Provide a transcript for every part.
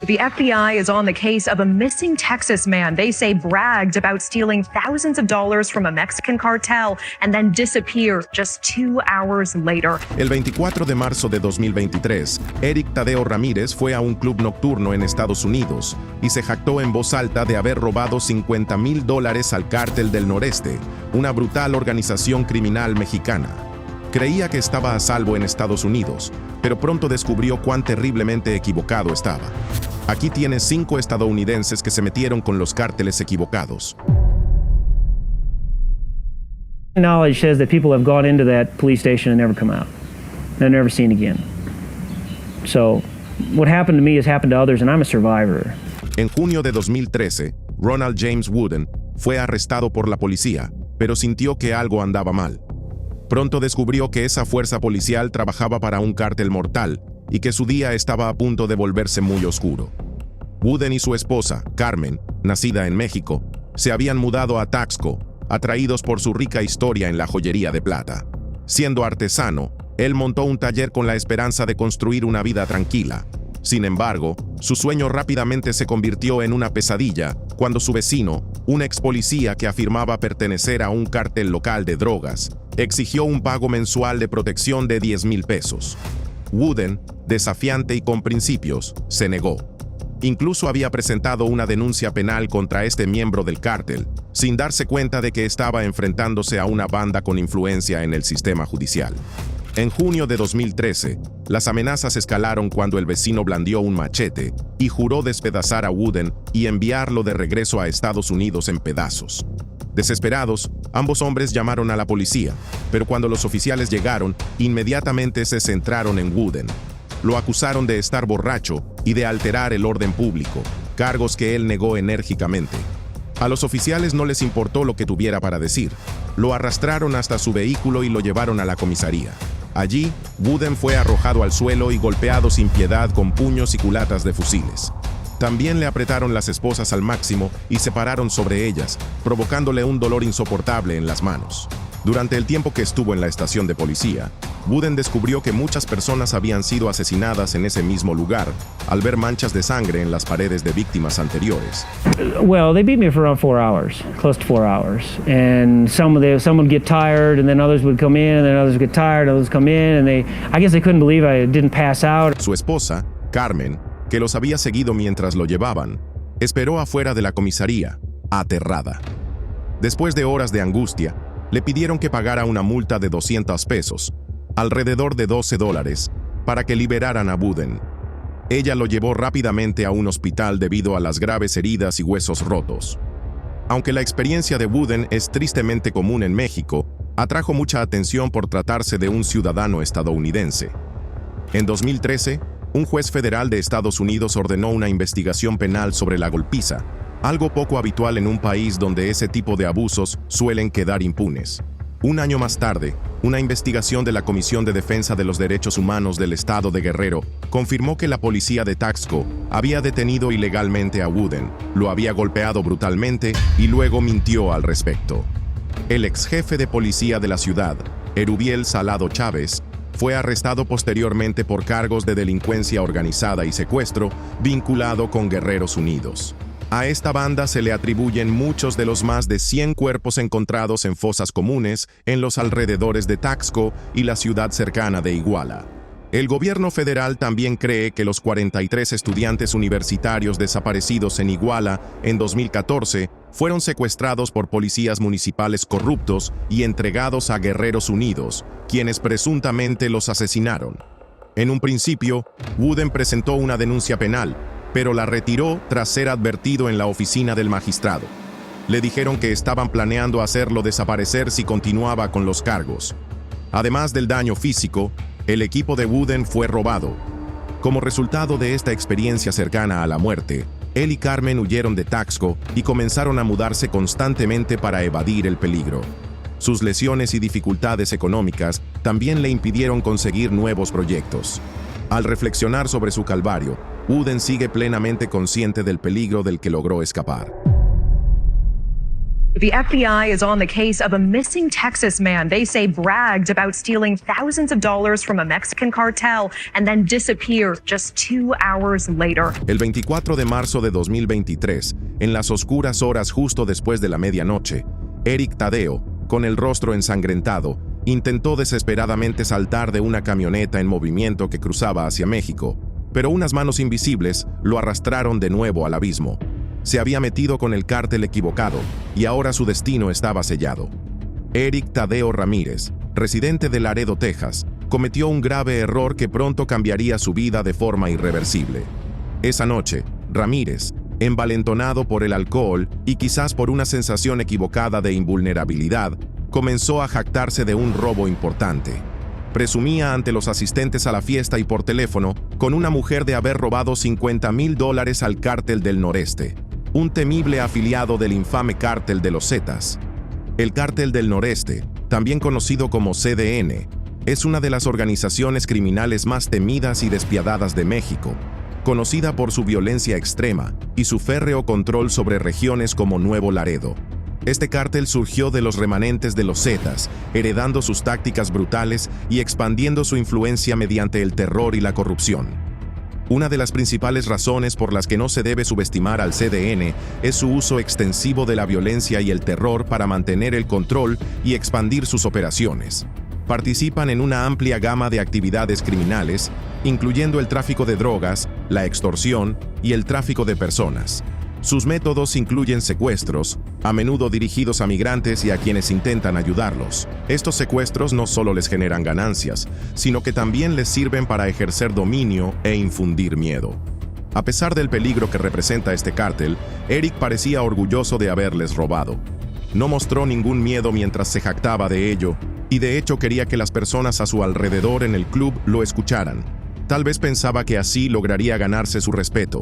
The FBI is on the case of a missing Texas man they say bragged about stealing thousands of dollars from a Mexican cartel and then disappeared just 2 hours later. El 24 de marzo de 2023, Eric Tadeo Ramírez fue a un club nocturno en Estados Unidos y se jactó en voz alta de haber robado $50,000 al Cártel del Noreste, una brutal organización criminal mexicana. Creía que estaba a salvo en Estados Unidos, pero pronto descubrió cuán terriblemente equivocado estaba. Aquí tienes 5 estadounidenses que se metieron con los cárteles equivocados. Knowledge says that people have gone into that police station and never come out. They're never seen again. So, what happened to me has happened to others, and I'm a survivor. En junio de 2013, Ronald James Wooden fue arrestado por la policía, pero sintió que algo andaba mal. Pronto descubrió que esa fuerza policial trabajaba para un cártel mortal y que su día estaba a punto de volverse muy oscuro. Wooden y su esposa, Carmen, nacida en México, se habían mudado a Taxco, atraídos por su rica historia en la joyería de plata. Siendo artesano, él montó un taller con la esperanza de construir una vida tranquila. Sin embargo, su sueño rápidamente se convirtió en una pesadilla cuando su vecino, un ex policía que afirmaba pertenecer a un cártel local de drogas, exigió un pago mensual de protección de $10,000. Wooden, desafiante y con principios, se negó. Incluso había presentado una denuncia penal contra este miembro del cártel, sin darse cuenta de que estaba enfrentándose a una banda con influencia en el sistema judicial. En junio de 2013, las amenazas escalaron cuando el vecino blandió un machete y juró despedazar a Wooden y enviarlo de regreso a Estados Unidos en pedazos. Desesperados, ambos hombres llamaron a la policía, pero cuando los oficiales llegaron, inmediatamente se centraron en Wooden. Lo acusaron de estar borracho y de alterar el orden público, cargos que él negó enérgicamente. A los oficiales no les importó lo que tuviera para decir. Lo arrastraron hasta su vehículo y lo llevaron a la comisaría. Allí, Wooden fue arrojado al suelo y golpeado sin piedad con puños y culatas de fusiles. También le apretaron las esposas al máximo y se pararon sobre ellas, provocándole un dolor insoportable en las manos. Durante el tiempo que estuvo en la estación de policía, Wooden descubrió que muchas personas habían sido asesinadas en ese mismo lugar, al ver manchas de sangre en las paredes de víctimas anteriores. Well, they beat me for around 4 hours, close to 4 hours. And some would get tired, and then others would come in, and then others would get tired, others come in, and I guess they couldn't believe I didn't pass out. Su esposa, Carmen, que los había seguido mientras lo llevaban, esperó afuera de la comisaría, aterrada. Después de horas de angustia, le pidieron que pagara una multa de $200, alrededor de $12, para que liberaran a Wooden. Ella lo llevó rápidamente a un hospital debido a las graves heridas y huesos rotos. Aunque la experiencia de Wooden es tristemente común en México, atrajo mucha atención por tratarse de un ciudadano estadounidense. En 2013, un juez federal de Estados Unidos ordenó una investigación penal sobre la golpiza, algo poco habitual en un país donde ese tipo de abusos suelen quedar impunes. Un año más tarde, una investigación de la Comisión de Defensa de los Derechos Humanos del Estado de Guerrero confirmó que la policía de Taxco había detenido ilegalmente a Wooden, lo había golpeado brutalmente y luego mintió al respecto. El ex jefe de policía de la ciudad, Erubiel Salado Chávez, fue arrestado posteriormente por cargos de delincuencia organizada y secuestro vinculado con Guerreros Unidos. A esta banda se le atribuyen muchos de los más de 100 cuerpos encontrados en fosas comunes en los alrededores de Taxco y la ciudad cercana de Iguala. El gobierno federal también cree que los 43 estudiantes universitarios desaparecidos en Iguala en 2014 fueron secuestrados por policías municipales corruptos y entregados a Guerreros Unidos, quienes presuntamente los asesinaron. En un principio, Wooden presentó una denuncia penal, pero la retiró tras ser advertido en la oficina del magistrado. Le dijeron que estaban planeando hacerlo desaparecer si continuaba con los cargos. Además del daño físico, el equipo de Wooden fue robado. Como resultado de esta experiencia cercana a la muerte, él y Carmen huyeron de Taxco y comenzaron a mudarse constantemente para evadir el peligro. Sus lesiones y dificultades económicas también le impidieron conseguir nuevos proyectos. Al reflexionar sobre su calvario, Wooden sigue plenamente consciente del peligro del que logró escapar. The FBI is on the case of a missing Texas man they say bragged about stealing thousands of dollars from a Mexican cartel and then disappear just 2 hours later. El 24 de marzo de 2023, en las oscuras horas justo después de la medianoche, Eric Tadeo, con el rostro ensangrentado, intentó desesperadamente saltar de una camioneta en movimiento que cruzaba hacia México, pero unas manos invisibles lo arrastraron de nuevo al abismo. Se había metido con el cártel equivocado y ahora su destino estaba sellado. Eric Tadeo Ramírez, residente de Laredo, Texas, cometió un grave error que pronto cambiaría su vida de forma irreversible. Esa noche, Ramírez, envalentonado por el alcohol y quizás por una sensación equivocada de invulnerabilidad, comenzó a jactarse de un robo importante. Presumía ante los asistentes a la fiesta y por teléfono con una mujer de haber robado $50,000 al Cártel del Noreste, un temible afiliado del infame Cártel de los Zetas. El Cártel del Noreste, también conocido como CDN, es una de las organizaciones criminales más temidas y despiadadas de México, conocida por su violencia extrema y su férreo control sobre regiones como Nuevo Laredo. Este cártel surgió de los remanentes de los Zetas, heredando sus tácticas brutales y expandiendo su influencia mediante el terror y la corrupción. Una de las principales razones por las que no se debe subestimar al CDN es su uso extensivo de la violencia y el terror para mantener el control y expandir sus operaciones. Participan en una amplia gama de actividades criminales, incluyendo el tráfico de drogas, la extorsión y el tráfico de personas. Sus métodos incluyen secuestros, a menudo dirigidos a migrantes y a quienes intentan ayudarlos. Estos secuestros no solo les generan ganancias, sino que también les sirven para ejercer dominio e infundir miedo. A pesar del peligro que representa este cártel, Eric parecía orgulloso de haberles robado. No mostró ningún miedo mientras se jactaba de ello, y de hecho quería que las personas a su alrededor en el club lo escucharan. Tal vez pensaba que así lograría ganarse su respeto.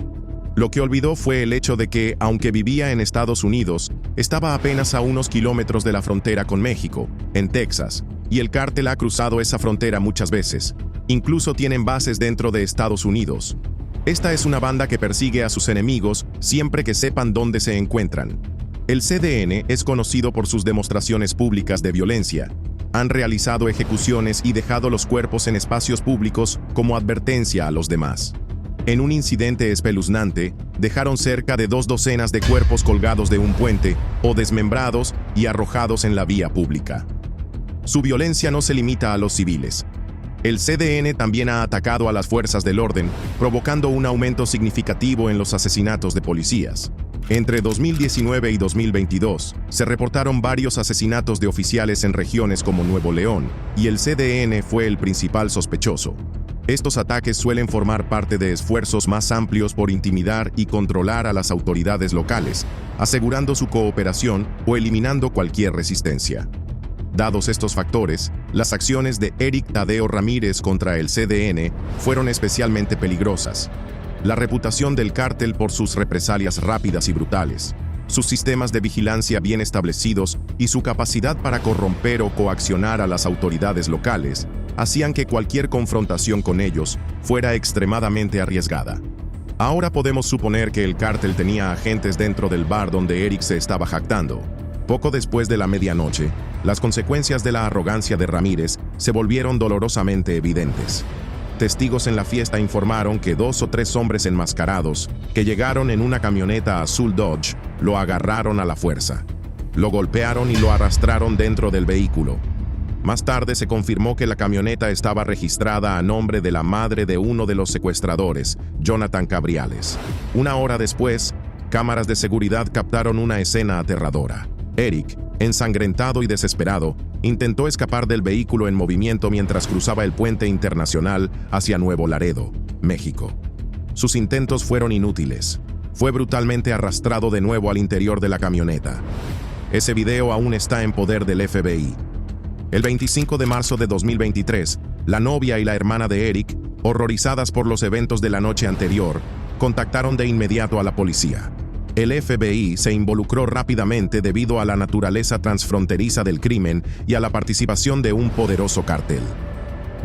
Lo que olvidó fue el hecho de que, aunque vivía en Estados Unidos, estaba apenas a unos kilómetros de la frontera con México, en Texas, y el cártel ha cruzado esa frontera muchas veces. Incluso tienen bases dentro de Estados Unidos. Esta es una banda que persigue a sus enemigos siempre que sepan dónde se encuentran. El CDN es conocido por sus demostraciones públicas de violencia. Han realizado ejecuciones y dejado los cuerpos en espacios públicos como advertencia a los demás. En un incidente espeluznante, dejaron cerca de 2 docenas de cuerpos colgados de un puente o desmembrados y arrojados en la vía pública. Su violencia no se limita a los civiles. El CDN también ha atacado a las fuerzas del orden, provocando un aumento significativo en los asesinatos de policías. Entre 2019 y 2022, se reportaron varios asesinatos de oficiales en regiones como Nuevo León, y el CDN fue el principal sospechoso. Estos ataques suelen formar parte de esfuerzos más amplios por intimidar y controlar a las autoridades locales, asegurando su cooperación o eliminando cualquier resistencia. Dados estos factores, las acciones de Eric Tadeo Ramírez contra el CDN fueron especialmente peligrosas. La reputación del cártel por sus represalias rápidas y brutales, sus sistemas de vigilancia bien establecidos y su capacidad para corromper o coaccionar a las autoridades locales hacían que cualquier confrontación con ellos fuera extremadamente arriesgada. Ahora podemos suponer que el cártel tenía agentes dentro del bar donde Eric se estaba jactando. Poco después de la medianoche, las consecuencias de la arrogancia de Ramírez se volvieron dolorosamente evidentes. Testigos en la fiesta informaron que 2 o 3 hombres enmascarados, que llegaron en una camioneta azul Dodge, lo agarraron a la fuerza. Lo golpearon y lo arrastraron dentro del vehículo. Más tarde se confirmó que la camioneta estaba registrada a nombre de la madre de uno de los secuestradores, Jonathan Cabriales. 1 hora después, cámaras de seguridad captaron una escena aterradora. Eric, ensangrentado y desesperado, intentó escapar del vehículo en movimiento mientras cruzaba el puente internacional hacia Nuevo Laredo, México. Sus intentos fueron inútiles. Fue brutalmente arrastrado de nuevo al interior de la camioneta. Ese video aún está en poder del FBI. El 25 de marzo de 2023, la novia y la hermana de Eric, horrorizadas por los eventos de la noche anterior, contactaron de inmediato a la policía. El FBI se involucró rápidamente debido a la naturaleza transfronteriza del crimen y a la participación de un poderoso cártel.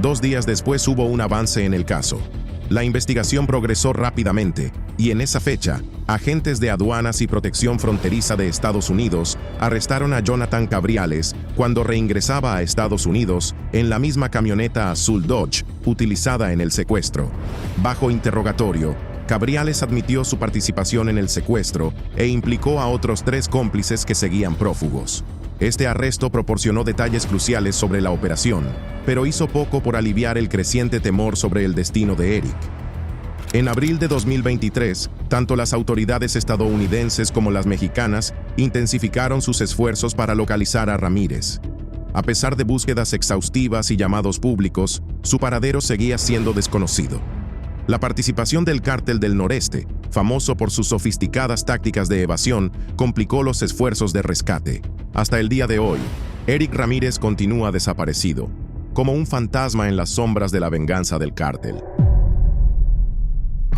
2 días después hubo un avance en el caso. La investigación progresó rápidamente y en esa fecha, agentes de aduanas y protección fronteriza de Estados Unidos arrestaron a Jonathan Cabriales cuando reingresaba a Estados Unidos en la misma camioneta azul Dodge utilizada en el secuestro. Bajo interrogatorio, Cabriales admitió su participación en el secuestro e implicó a otros 3 cómplices que seguían prófugos. Este arresto proporcionó detalles cruciales sobre la operación, pero hizo poco por aliviar el creciente temor sobre el destino de Eric. En abril de 2023, tanto las autoridades estadounidenses como las mexicanas intensificaron sus esfuerzos para localizar a Ramírez. A pesar de búsquedas exhaustivas y llamados públicos, su paradero seguía siendo desconocido. La participación del Cártel del Noreste, famoso por sus sofisticadas tácticas de evasión, complicó los esfuerzos de rescate. Hasta el día de hoy, Eric Ramírez continúa desaparecido, como un fantasma en las sombras de la venganza del cártel.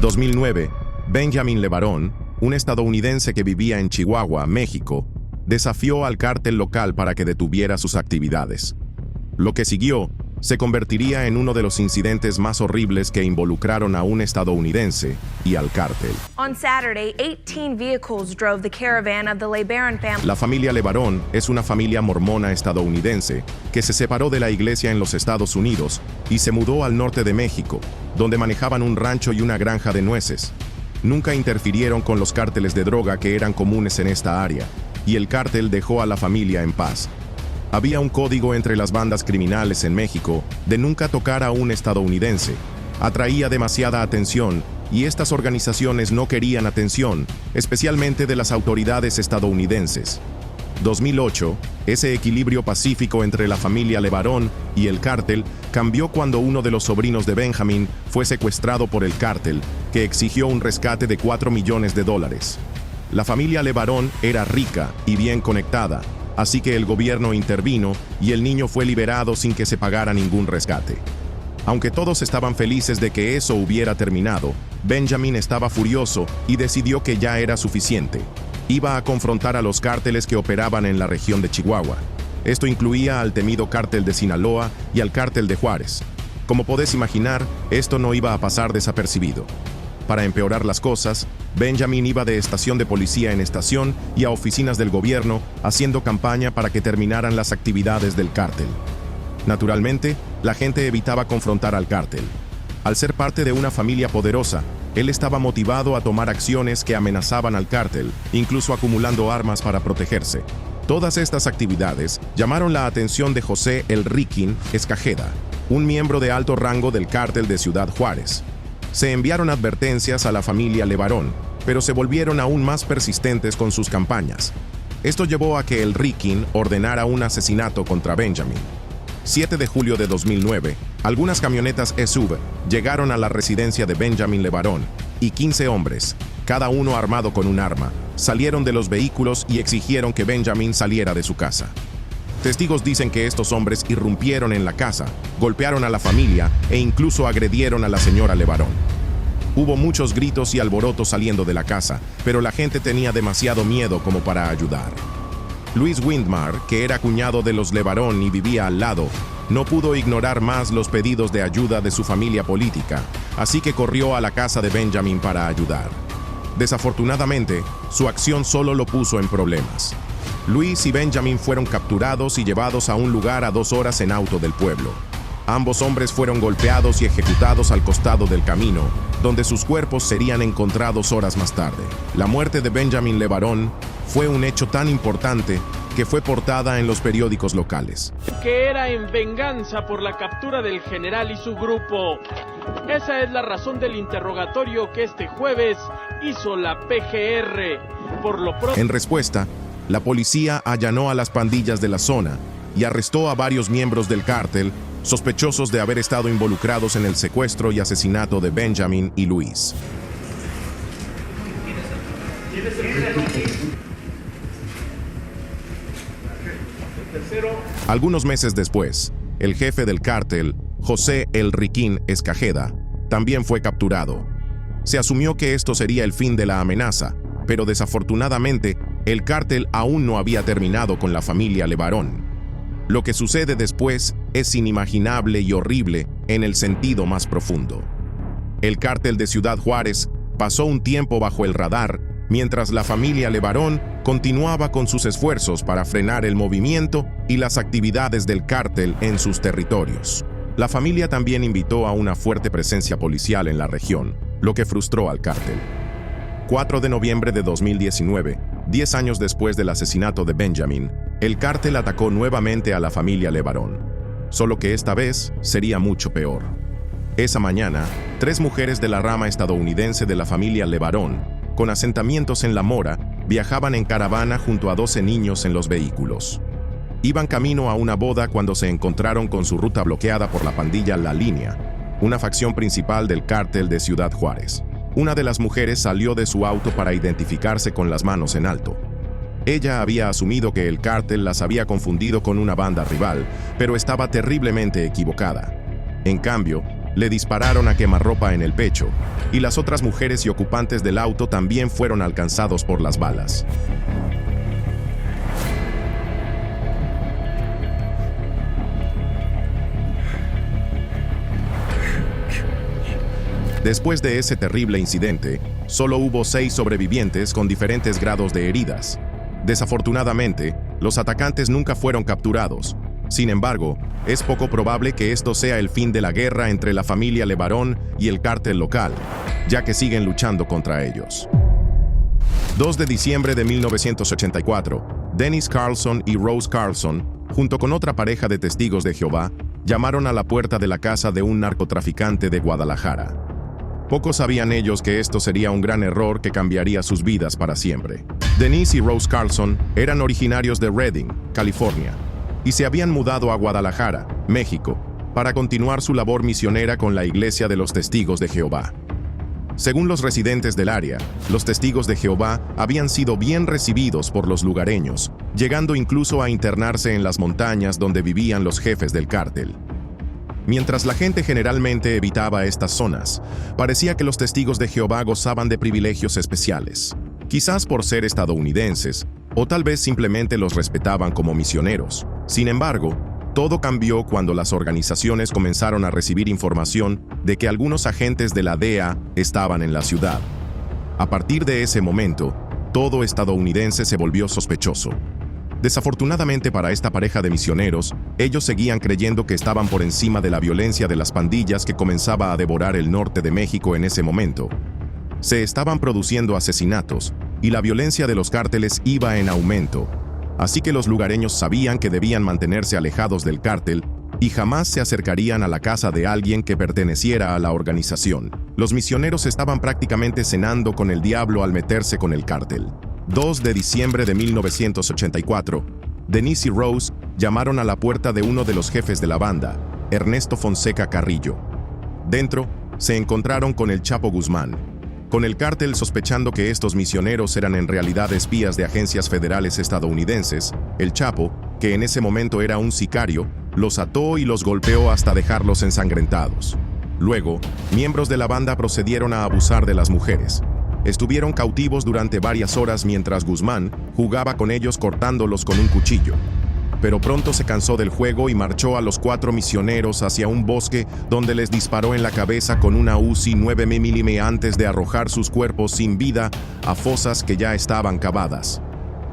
2009, Benjamin LeBaron, un estadounidense que vivía en Chihuahua, México, desafió al cártel local para que detuviera sus actividades. Lo que siguió se convertiría en uno de los incidentes más horribles que involucraron a un estadounidense y al cártel. On Saturday, 18 vehicles drove the caravan of the LeBaron family. La familia LeBaron es una familia mormona estadounidense que se separó de la iglesia en los Estados Unidos y se mudó al norte de México, donde manejaban un rancho y una granja de nueces. Nunca interfirieron con los cárteles de droga que eran comunes en esta área, y el cártel dejó a la familia en paz. Había un código entre las bandas criminales en México de nunca tocar a un estadounidense. Atraía demasiada atención y estas organizaciones no querían atención, especialmente de las autoridades estadounidenses. 2008, ese equilibrio pacífico entre la familia LeBaron y el cártel cambió cuando uno de los sobrinos de Benjamin fue secuestrado por el cártel, que exigió un rescate de $4 millones. La familia LeBaron era rica y bien conectada, así que el gobierno intervino y el niño fue liberado sin que se pagara ningún rescate. Aunque todos estaban felices de que eso hubiera terminado, Benjamin estaba furioso y decidió que ya era suficiente. Iba a confrontar a los cárteles que operaban en la región de Chihuahua. Esto incluía al temido cártel de Sinaloa y al cártel de Juárez. Como podés imaginar, esto no iba a pasar desapercibido. Para empeorar las cosas, Benjamin iba de estación de policía en estación y a oficinas del gobierno haciendo campaña para que terminaran las actividades del cártel. Naturalmente, la gente evitaba confrontar al cártel. Al ser parte de una familia poderosa, él estaba motivado a tomar acciones que amenazaban al cártel, incluso acumulando armas para protegerse. Todas estas actividades llamaron la atención de José El Riquín Escajeda, un miembro de alto rango del cártel de Ciudad Juárez. Se enviaron advertencias a la familia LeBaron, pero se volvieron aún más persistentes con sus campañas. Esto llevó a que El Riquín ordenara un asesinato contra Benjamin. 7 de julio de 2009, algunas camionetas SUV llegaron a la residencia de Benjamin LeBaron y 15 hombres, cada uno armado con un arma, salieron de los vehículos y exigieron que Benjamin saliera de su casa. Testigos dicen que estos hombres irrumpieron en la casa, golpearon a la familia e incluso agredieron a la señora LeBaron. Hubo muchos gritos y alborotos saliendo de la casa, pero la gente tenía demasiado miedo como para ayudar. Luis Windmar, que era cuñado de los LeBaron y vivía al lado, no pudo ignorar más los pedidos de ayuda de su familia política, así que corrió a la casa de Benjamin para ayudar. Desafortunadamente, su acción solo lo puso en problemas. Luis y Benjamin fueron capturados y llevados a un lugar a 2 horas en auto del pueblo. Ambos hombres fueron golpeados y ejecutados al costado del camino, donde sus cuerpos serían encontrados horas más tarde. La muerte de Benjamin LeBaron fue un hecho tan importante que fue portada en los periódicos locales. Que era en venganza por la captura del general y su grupo. Esa es la razón del interrogatorio que este jueves hizo la PGR. Por lo pronto, en respuesta, la policía allanó a las pandillas de la zona y arrestó a varios miembros del cártel sospechosos de haber estado involucrados en el secuestro y asesinato de Benjamin y Luis. Algunos meses después, el jefe del cártel, José El Riquín Escajeda, también fue capturado. Se asumió que esto sería el fin de la amenaza, pero desafortunadamente, el cártel aún no había terminado con la familia LeBaron. Lo que sucede después es inimaginable y horrible en el sentido más profundo. El cártel de Ciudad Juárez pasó un tiempo bajo el radar, mientras la familia Levarón continuaba con sus esfuerzos para frenar el movimiento y las actividades del cártel en sus territorios. La familia también invitó a una fuerte presencia policial en la región, lo que frustró al cártel. 4 de noviembre de 2019, 10 años después del asesinato de Benjamin, el cártel atacó nuevamente a la familia Levarón, solo que esta vez sería mucho peor. Esa mañana, 3 mujeres de la rama estadounidense de la familia Levarón, con asentamientos en La Mora, viajaban en caravana junto a 12 niños en los vehículos. Iban camino a una boda cuando se encontraron con su ruta bloqueada por la pandilla La Línea, una facción principal del cártel de Ciudad Juárez. Una de las mujeres salió de su auto para identificarse con las manos en alto. Ella había asumido que el cártel las había confundido con una banda rival, pero estaba terriblemente equivocada. En cambio, le dispararon a quemarropa en el pecho, y las otras mujeres y ocupantes del auto también fueron alcanzados por las balas. Después de ese terrible incidente, solo hubo 6 sobrevivientes con diferentes grados de heridas. Desafortunadamente, los atacantes nunca fueron capturados. Sin embargo, es poco probable que esto sea el fin de la guerra entre la familia Levarón y el cártel local, ya que siguen luchando contra ellos. 2 de diciembre de 1984, Dennis Carlson y Rose Carlson, junto con otra pareja de testigos de Jehová, llamaron a la puerta de la casa de un narcotraficante de Guadalajara. Pocos sabían ellos que esto sería un gran error que cambiaría sus vidas para siempre. Denise y Rose Carlson eran originarios de Redding, California, y se habían mudado a Guadalajara, México, para continuar su labor misionera con la Iglesia de los Testigos de Jehová. Según los residentes del área, los Testigos de Jehová habían sido bien recibidos por los lugareños, llegando incluso a internarse en las montañas donde vivían los jefes del cártel. Mientras la gente generalmente evitaba estas zonas, parecía que los Testigos de Jehová gozaban de privilegios especiales, quizás por ser estadounidenses, o tal vez simplemente los respetaban como misioneros. Sin embargo, todo cambió cuando las organizaciones comenzaron a recibir información de que algunos agentes de la DEA estaban en la ciudad. A partir de ese momento, todo estadounidense se volvió sospechoso. Desafortunadamente para esta pareja de misioneros, ellos seguían creyendo que estaban por encima de la violencia de las pandillas que comenzaba a devorar el norte de México en ese momento. Se estaban produciendo asesinatos, y la violencia de los cárteles iba en aumento. Así que los lugareños sabían que debían mantenerse alejados del cártel y jamás se acercarían a la casa de alguien que perteneciera a la organización. Los misioneros estaban prácticamente cenando con el diablo al meterse con el cártel. 2 de diciembre de 1984, Denise y Rose llamaron a la puerta de uno de los jefes de la banda, Ernesto Fonseca Carrillo. Dentro, se encontraron con el Chapo Guzmán, con el cártel sospechando que estos misioneros eran en realidad espías de agencias federales estadounidenses. El Chapo, que en ese momento era un sicario, los ató y los golpeó hasta dejarlos ensangrentados. Luego, miembros de la banda procedieron a abusar de las mujeres. Estuvieron cautivos durante varias horas mientras Guzmán jugaba con ellos cortándolos con un cuchillo. Pero pronto se cansó del juego y marchó a los 4 misioneros hacia un bosque donde les disparó en la cabeza con una Uzi 9 mm antes de arrojar sus cuerpos sin vida a fosas que ya estaban cavadas.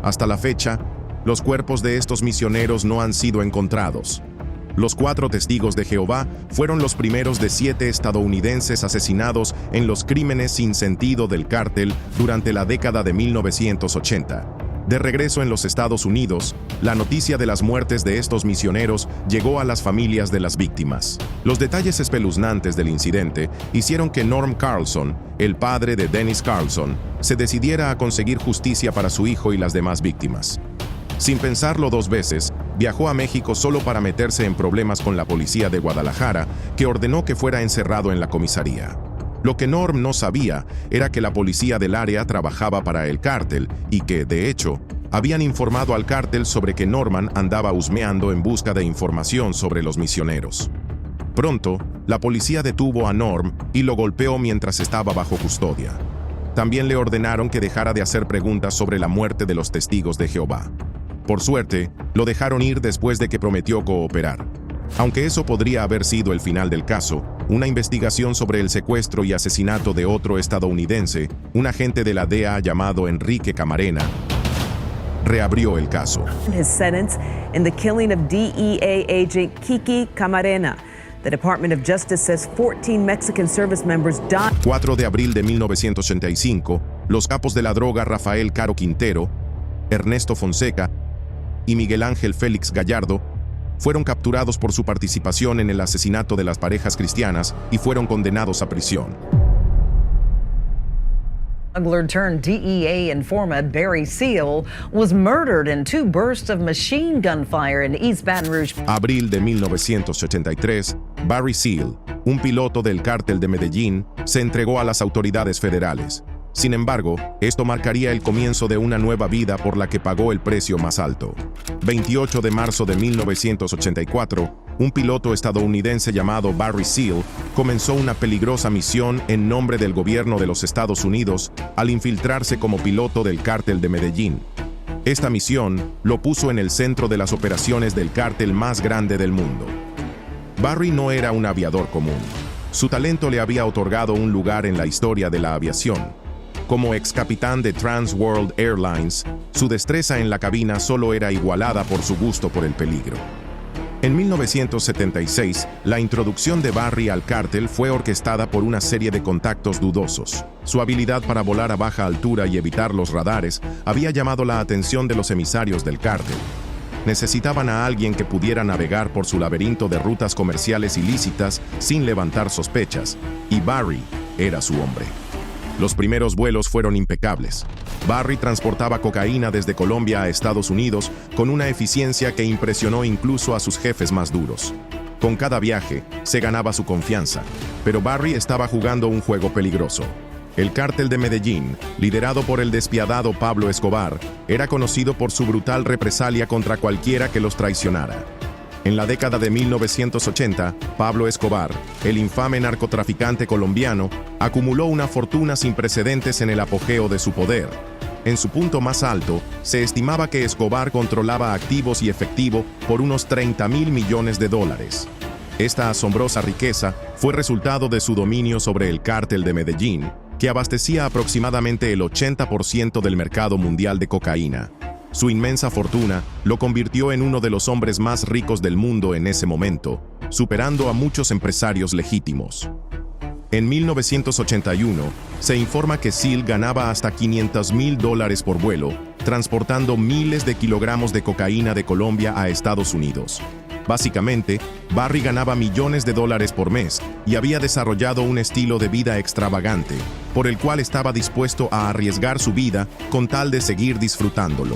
Hasta la fecha, los cuerpos de estos misioneros no han sido encontrados. Los 4 testigos de Jehová fueron los primeros de 7 estadounidenses asesinados en los crímenes sin sentido del cártel durante la década de 1980. De regreso en los Estados Unidos, la noticia de las muertes de estos misioneros llegó a las familias de las víctimas. Los detalles espeluznantes del incidente hicieron que Norm Carlson, el padre de Dennis Carlson, se decidiera a conseguir justicia para su hijo y las demás víctimas. Sin pensarlo 2 veces, viajó a México solo para meterse en problemas con la policía de Guadalajara, que ordenó que fuera encerrado en la comisaría. Lo que Norm no sabía era que la policía del área trabajaba para el cártel y que, de hecho, habían informado al cártel sobre que Norman andaba husmeando en busca de información sobre los misioneros. Pronto, la policía detuvo a Norm y lo golpeó mientras estaba bajo custodia. También le ordenaron que dejara de hacer preguntas sobre la muerte de los testigos de Jehová. Por suerte, lo dejaron ir después de que prometió cooperar. Aunque eso podría haber sido el final del caso, una investigación sobre el secuestro y asesinato de otro estadounidense, un agente de la DEA llamado Enrique Camarena, reabrió el caso. His sentence in the killing of DEA agent Kiki Camarena. The Department of Justice says 14 Mexican service members died. 4 de abril de 1985, los capos de la droga Rafael Caro Quintero, Ernesto Fonseca y Miguel Ángel Félix Gallardo fueron capturados por su participación en el asesinato de las parejas cristianas y fueron condenados a prisión. Smuggler turned DEA informant Barry Seal was murdered in 2 bursts of machine gun fire in East Baton Rouge. Abril de 1983, Barry Seal, un piloto del cártel de Medellín, se entregó a las autoridades federales. Sin embargo, esto marcaría el comienzo de una nueva vida por la que pagó el precio más alto. 28 de marzo de 1984, un piloto estadounidense llamado Barry Seal comenzó una peligrosa misión en nombre del gobierno de los Estados Unidos al infiltrarse como piloto del cártel de Medellín. Esta misión lo puso en el centro de las operaciones del cártel más grande del mundo. Barry no era un aviador común. Su talento le había otorgado un lugar en la historia de la aviación. Como ex capitán de Trans World Airlines, su destreza en la cabina solo era igualada por su gusto por el peligro. En 1976, la introducción de Barry al cártel fue orquestada por una serie de contactos dudosos. Su habilidad para volar a baja altura y evitar los radares había llamado la atención de los emisarios del cártel. Necesitaban a alguien que pudiera navegar por su laberinto de rutas comerciales ilícitas sin levantar sospechas, y Barry era su hombre. Los primeros vuelos fueron impecables. Barry transportaba cocaína desde Colombia a Estados Unidos con una eficiencia que impresionó incluso a sus jefes más duros. Con cada viaje, se ganaba su confianza, pero Barry estaba jugando un juego peligroso. El cártel de Medellín, liderado por el despiadado Pablo Escobar, era conocido por su brutal represalia contra cualquiera que los traicionara. En la década de 1980, Pablo Escobar, el infame narcotraficante colombiano, acumuló una fortuna sin precedentes en el apogeo de su poder. En su punto más alto, se estimaba que Escobar controlaba activos y efectivo por unos $30.000 millones. Esta asombrosa riqueza fue resultado de su dominio sobre el cártel de Medellín, que abastecía aproximadamente el 80% del mercado mundial de cocaína. Su inmensa fortuna lo convirtió en uno de los hombres más ricos del mundo en ese momento, superando a muchos empresarios legítimos. En 1981, se informa que Seal ganaba hasta $500.000 por vuelo, transportando miles de kilogramos de cocaína de Colombia a Estados Unidos. Básicamente, Barry ganaba millones de dólares por mes y había desarrollado un estilo de vida extravagante, por el cual estaba dispuesto a arriesgar su vida con tal de seguir disfrutándolo.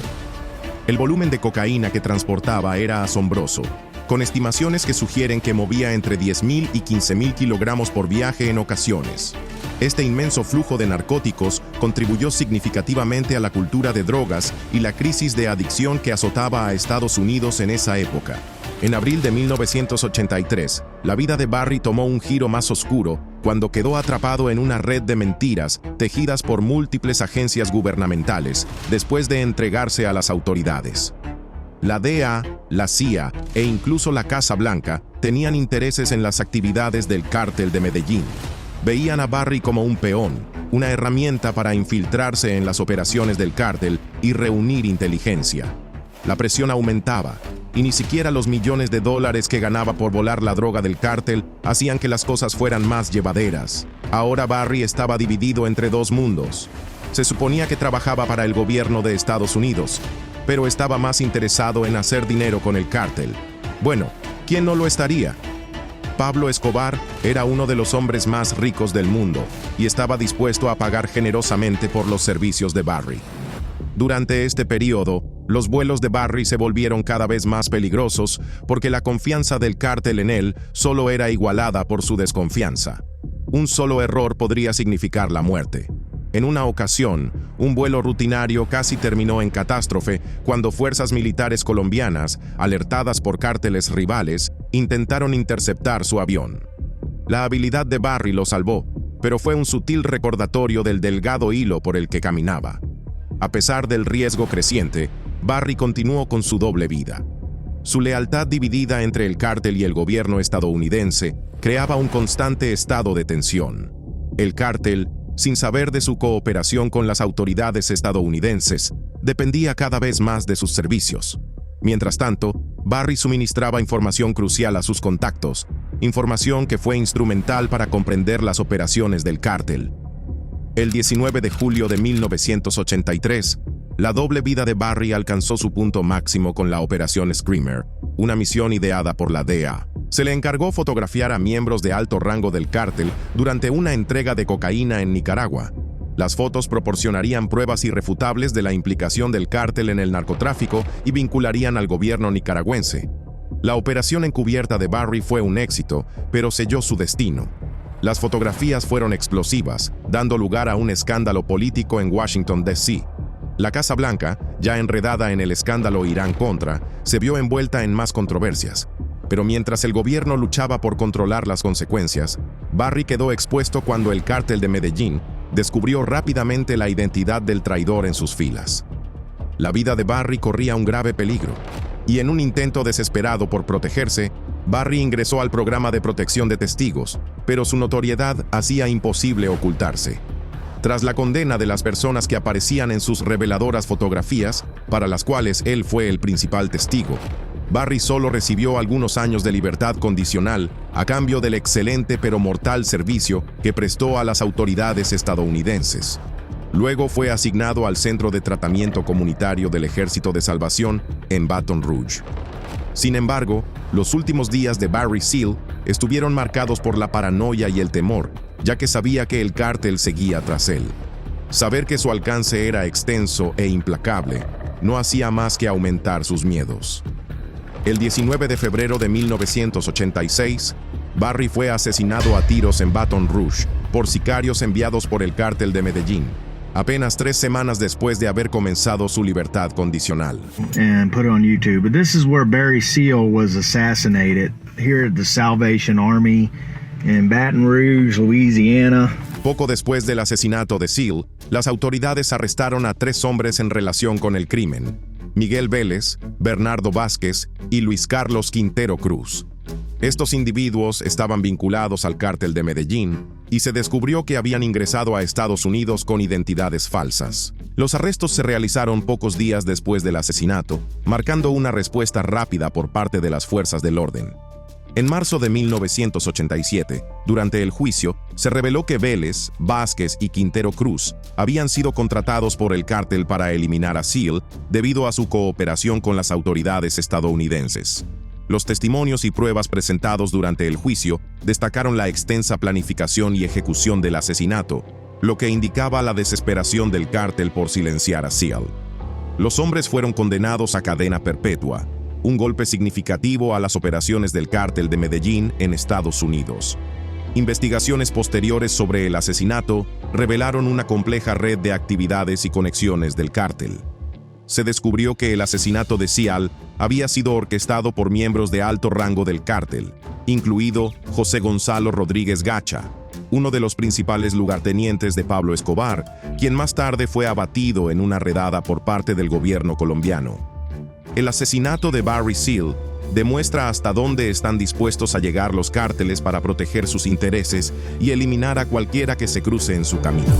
El volumen de cocaína que transportaba era asombroso, con estimaciones que sugieren que movía entre 10.000 y 15.000 kilogramos por viaje en ocasiones. Este inmenso flujo de narcóticos contribuyó significativamente a la cultura de drogas y la crisis de adicción que azotaba a Estados Unidos en esa época. En abril de 1983, la vida de Barry tomó un giro más oscuro cuando quedó atrapado en una red de mentiras tejidas por múltiples agencias gubernamentales después de entregarse a las autoridades. La DEA, la CIA e incluso la Casa Blanca tenían intereses en las actividades del cártel de Medellín. Veían a Barry como un peón, una herramienta para infiltrarse en las operaciones del cártel y reunir inteligencia. La presión aumentaba, y ni siquiera los millones de dólares que ganaba por volar la droga del cártel hacían que las cosas fueran más llevaderas. Ahora Barry estaba dividido entre dos mundos. Se suponía que trabajaba para el gobierno de Estados Unidos, pero estaba más interesado en hacer dinero con el cártel. Bueno, ¿quién no lo estaría? Pablo Escobar era uno de los hombres más ricos del mundo y estaba dispuesto a pagar generosamente por los servicios de Barry. Durante este periodo, los vuelos de Barry se volvieron cada vez más peligrosos porque la confianza del cártel en él solo era igualada por su desconfianza. Un solo error podría significar la muerte. En una ocasión, un vuelo rutinario casi terminó en catástrofe cuando fuerzas militares colombianas, alertadas por cárteles rivales, intentaron interceptar su avión. La habilidad de Barry lo salvó, pero fue un sutil recordatorio del delgado hilo por el que caminaba. A pesar del riesgo creciente, Barry continuó con su doble vida. Su lealtad dividida entre el cártel y el gobierno estadounidense creaba un constante estado de tensión. El cártel, sin saber de su cooperación con las autoridades estadounidenses, dependía cada vez más de sus servicios. Mientras tanto, Barry suministraba información crucial a sus contactos, información que fue instrumental para comprender las operaciones del cártel. El 19 de julio de 1983, la doble vida de Barry alcanzó su punto máximo con la Operación Screamer, una misión ideada por la DEA. Se le encargó fotografiar a miembros de alto rango del cártel durante una entrega de cocaína en Nicaragua. Las fotos proporcionarían pruebas irrefutables de la implicación del cártel en el narcotráfico y vincularían al gobierno nicaragüense. La operación encubierta de Barry fue un éxito, pero selló su destino. Las fotografías fueron explosivas, dando lugar a un escándalo político en Washington, D.C. La Casa Blanca, ya enredada en el escándalo Irán-Contra, se vio envuelta en más controversias. Pero mientras el gobierno luchaba por controlar las consecuencias, Barry quedó expuesto cuando el cártel de Medellín descubrió rápidamente la identidad del traidor en sus filas. La vida de Barry corría un grave peligro, y en un intento desesperado por protegerse, Barry ingresó al programa de protección de testigos, pero su notoriedad hacía imposible ocultarse. Tras la condena de las personas que aparecían en sus reveladoras fotografías, para las cuales él fue el principal testigo, Barry solo recibió algunos años de libertad condicional a cambio del excelente pero mortal servicio que prestó a las autoridades estadounidenses. Luego fue asignado al Centro de Tratamiento Comunitario del Ejército de Salvación en Baton Rouge. Sin embargo, los últimos días de Barry Seal estuvieron marcados por la paranoia y el temor, ya que sabía que el cártel seguía tras él. Saber que su alcance era extenso e implacable no hacía más que aumentar sus miedos. El 19 de febrero de 1986, Barry fue asesinado a tiros en Baton Rouge por sicarios enviados por el cártel de Medellín, apenas 3 semanas después de haber comenzado su libertad condicional. And put it on YouTube. But this is where Barry Seal was assassinated, here at the Salvation Army in Baton Rouge, Louisiana. Poco después del asesinato de Seal, las autoridades arrestaron a 3 hombres en relación con el crimen: Miguel Vélez, Bernardo Vázquez y Luis Carlos Quintero Cruz. Estos individuos estaban vinculados al cártel de Medellín y se descubrió que habían ingresado a Estados Unidos con identidades falsas. Los arrestos se realizaron pocos días después del asesinato, marcando una respuesta rápida por parte de las fuerzas del orden. En marzo de 1987, durante el juicio, se reveló que Vélez, Vázquez y Quintero Cruz habían sido contratados por el cártel para eliminar a Seal debido a su cooperación con las autoridades estadounidenses. Los testimonios y pruebas presentados durante el juicio destacaron la extensa planificación y ejecución del asesinato, lo que indicaba la desesperación del cártel por silenciar a Seal. Los hombres fueron condenados a cadena perpetua, un golpe significativo a las operaciones del cártel de Medellín en Estados Unidos. Investigaciones posteriores sobre el asesinato revelaron una compleja red de actividades y conexiones del cártel. Se descubrió que el asesinato de Seal había sido orquestado por miembros de alto rango del cártel, incluido José Gonzalo Rodríguez Gacha, uno de los principales lugartenientes de Pablo Escobar, quien más tarde fue abatido en una redada por parte del gobierno colombiano. El asesinato de Barry Seal demuestra hasta dónde están dispuestos a llegar los cárteles para proteger sus intereses y eliminar a cualquiera que se cruce en su camino.